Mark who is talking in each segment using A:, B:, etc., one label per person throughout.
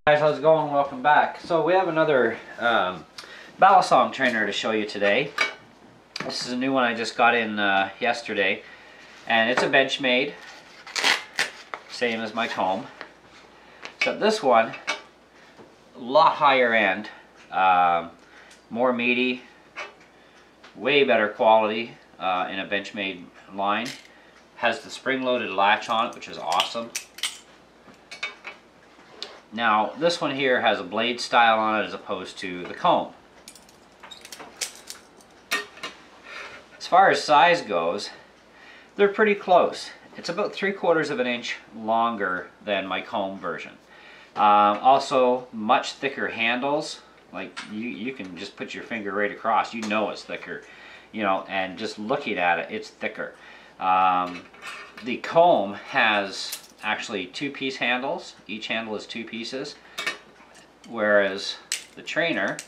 A: Guys, how's it going? Welcome back. So we have another Balisong trainer to show you today. This is a new one I just got in yesterday, and it's a benchmade, same as my comb. Except this one, a lot higher end, more meaty, way better quality in a benchmade line. Has the spring-loaded latch on it, which is awesome. Now, this one here has a blade style on it as opposed to the comb. As far as size goes, they're pretty close. It's about 3/4 of an inch longer than my comb version. Also, much thicker handles. Like, you can just put your finger right across. You know it's thicker. You know, and just looking at it, it's thicker. The comb has actually 2-piece handles. Each handle is 2 pieces, whereas the trainer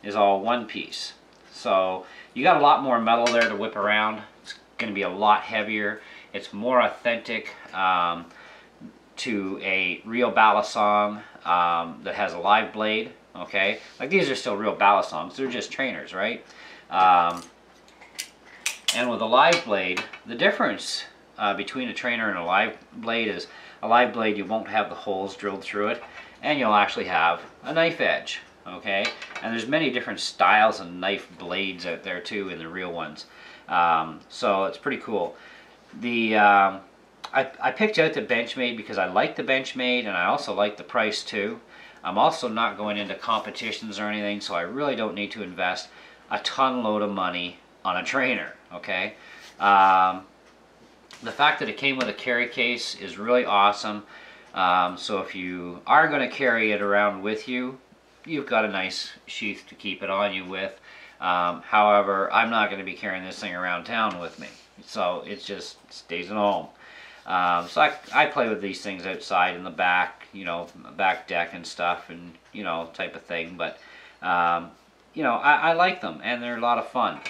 A: is all 1 piece. So you got a lot more metal there to whip around. It's going to be a lot heavier. It's more authentic to a real Balisong that has a live blade. Okay, like these are still real Balisongs. They're just trainers, right? And with a live blade, the difference between a trainer and a live blade is a live blade, you won't have the holes drilled through it, and you'll actually have a knife edge. Okay, and there's many different styles of knife blades out there too in the real ones. So it's pretty cool. I picked out the benchmade because I like the benchmade, and I also like the price too. I'm also not going into competitions or anything, so I really don't need to invest a ton load of money on a trainer. Okay. The fact that it came with a carry case is really awesome. So if you are going to carry it around with you, you've got a nice sheath to keep it on you with. However, I'm not going to be carrying this thing around town with me. So it just stays at home. So I play with these things outside in the back, you know, back deck and stuff, and, you know, type of thing. But, you know, I like them, and they're a lot of fun.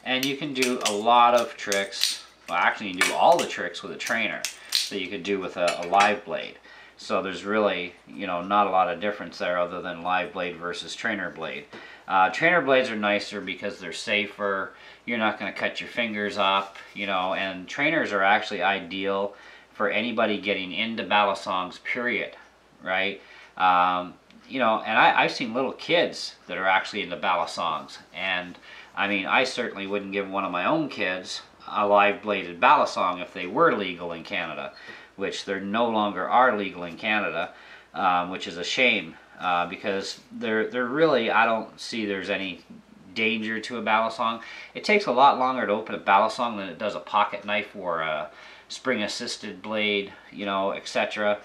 A: And you can do a lot of tricks. Well, actually, you can do all the tricks with a trainer that you could do with a live blade. So there's really, you know, not a lot of difference there other than live blade versus trainer blade. Trainer blades are nicer because they're safer. You're not going to cut your fingers up, you know, and trainers are actually ideal for anybody getting into Balisongs, period, right? You know, and I've seen little kids that are actually into Balisongs, and I mean, I certainly wouldn't give one of my own kids a live bladed Balisong if they were legal in Canada, which they no longer are legal in Canada, which is a shame because they're really, I don't see there's any danger to a Balisong. It takes a lot longer to open a Balisong than it does a pocket knife or a spring assisted blade, you know, etc.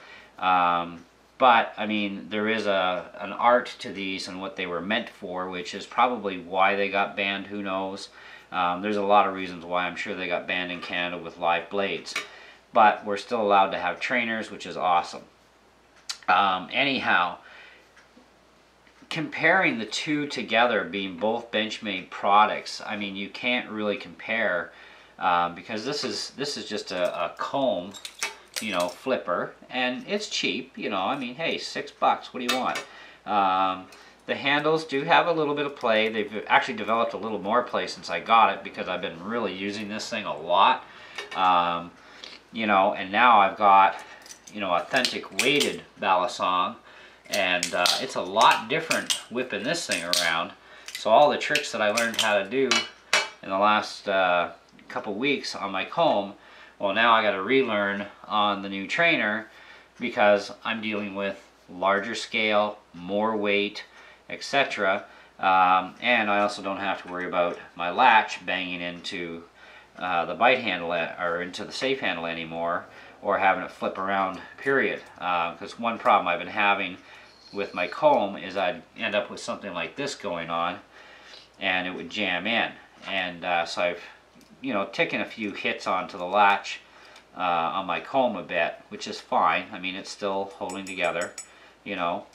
A: But, I mean, there is an art to these and what they were meant for, which is probably why they got banned, who knows. There's a lot of reasons why I'm sure they got banned in Canada with live blades. But we're still allowed to have trainers, which is awesome. Anyhow, comparing the two together, being both benchmade products, I mean, you can't really compare because this is just a comb, you know, flipper, and it's cheap, you know, I mean, hey, $6, what do you want? The handles do have a little bit of play. They've actually developed a little more play since I got it because I've been really using this thing a lot. You know, and now I've got, you know, authentic weighted Balisong, and it's a lot different whipping this thing around. So all the tricks that I learned how to do in the last couple weeks on my comb, well, now I got to relearn on the new trainer because I'm dealing with larger scale, more weight, etc. And I also don't have to worry about my latch banging into the bite handle or into the safe handle anymore, or having it flip around, period. Because one problem I've been having with my comb is I'd end up with something like this going on and it would jam in. And so I've, you know, taken a few hits onto the latch on my comb a bit, which is fine. I mean, it's still holding together, you know,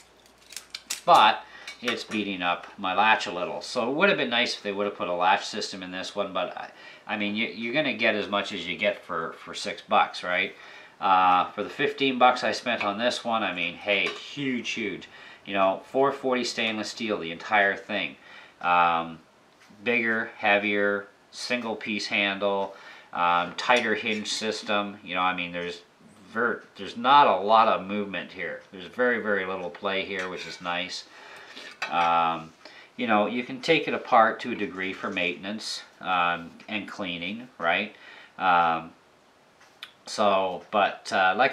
A: but it's beating up my latch a little. So it would have been nice if they would have put a latch system in this one, but I mean, you're going to get as much as you get for $6, right? For the 15 bucks I spent on this one, I mean, hey, huge. You know, 440 stainless steel, the entire thing. Bigger, heavier, single piece handle, tighter hinge system. You know, I mean, there's not a lot of movement here. There's very little play here, which is nice. You know, you can take it apart to a degree for maintenance and cleaning, right? Like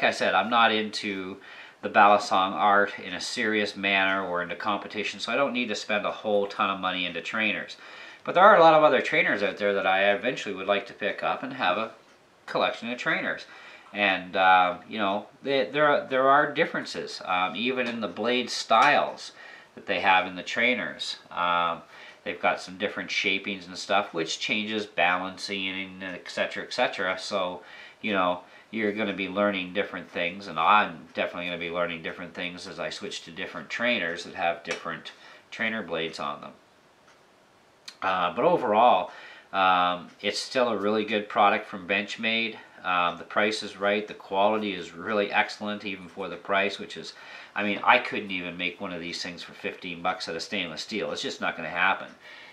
A: I said, I'm not into the Balisong art in a serious manner or into competition, so I don't need to spend a whole ton of money into trainers. But there are a lot of other trainers out there that I eventually would like to pick up and have a collection of trainers. And you know, there are differences, even in the blade styles that they have in the trainers. They've got some different shapings and stuff, which changes balancing and etc. etc. So, you know, you're going to be learning different things, and I'm definitely going to be learning different things as I switch to different trainers that have different trainer blades on them. But overall, it's still a really good product from Benchmade. The price is right. The quality is really excellent, even for the price, which is, I mean, I couldn't even make one of these things for 15 bucks out of stainless steel. It's just not going to happen.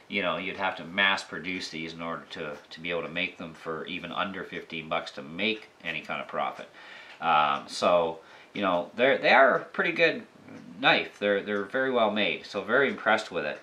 A: You know, you'd have to mass produce these in order to be able to make them for even under 15 bucks to make any kind of profit. So, you know, they are a pretty good knife. They're very well made. So very impressed with it.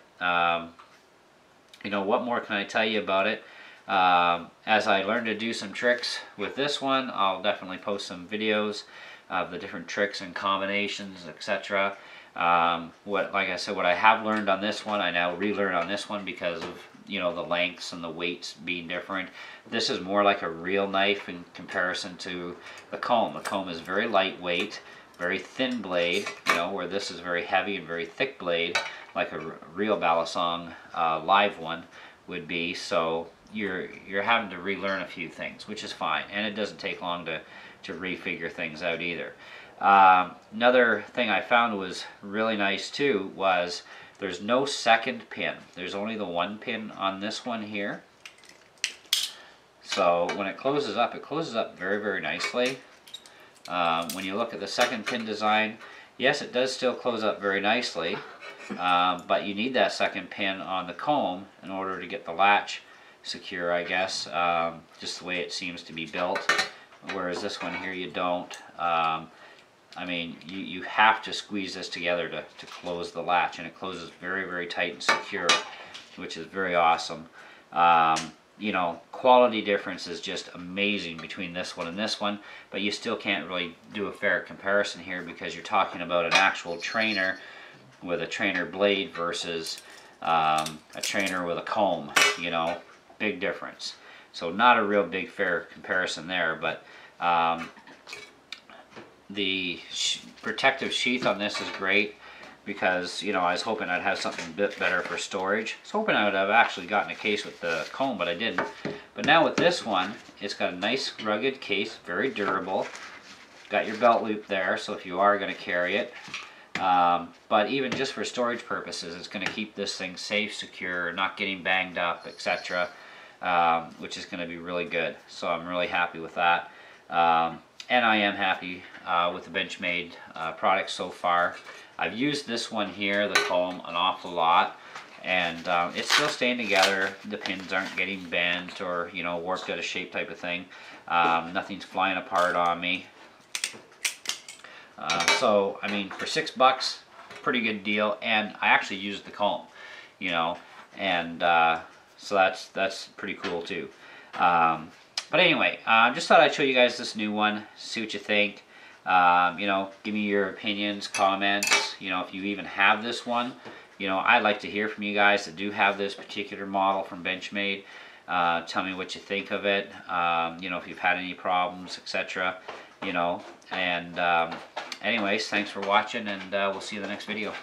A: You know, what more can I tell you about it? As I learn to do some tricks with this one, I'll definitely post some videos of the different tricks and combinations, etc. Like I said, what I have learned on this one, I now relearn on this one because of, you know, the lengths and the weights being different. This is more like a real knife in comparison to the comb. The comb is very lightweight, very thin blade, you know, where this is very heavy and very thick blade, like a real Balisong live one would be. So you're having to relearn a few things, which is fine, and it doesn't take long to refigure things out either. Another thing I found was really nice too was there's no second pin. There's only the one pin on this one here. So when it closes up very nicely. When you look at the second pin design, yes, it does still close up very nicely, but you need that second pin on the comb in order to get the latch secure, I guess, just the way it seems to be built, whereas this one here you don't. I mean, you have to squeeze this together to close the latch, and it closes very tight and secure, which is very awesome. You know, quality difference is just amazing between this one and this one, but you still can't really do a fair comparison here because you're talking about an actual trainer with a trainer blade versus a trainer with a comb, you know, big difference. So not a real big fair comparison there, but the protective sheath on this is great because, you know, I was hoping I'd have something a bit better for storage. I was hoping I would have actually gotten a case with the comb, but I didn't. But now with this one, it's got a nice rugged case, very durable. Got your belt loop there, so if you are going to carry it. But even just for storage purposes, it's going to keep this thing safe, secure, not getting banged up, etc., which is going to be really good. So I'm really happy with that. And I am happy with the Benchmade products so far. I've used this one here, the comb, an awful lot, and it's still staying together. The pins aren't getting bent or, you know, warped out of shape type of thing. Nothing's flying apart on me. So, I mean, for $6, pretty good deal, and I actually used the comb, you know, and so that's pretty cool too. But anyway, just thought I'd show you guys this new one, see what you think. You know, give me your opinions, comments, you know, if you even have this one. You know, I'd like to hear from you guys that do have this particular model from Benchmade. Tell me what you think of it, you know, if you've had any problems, etc. You know, and anyways, thanks for watching, and we'll see you in the next video.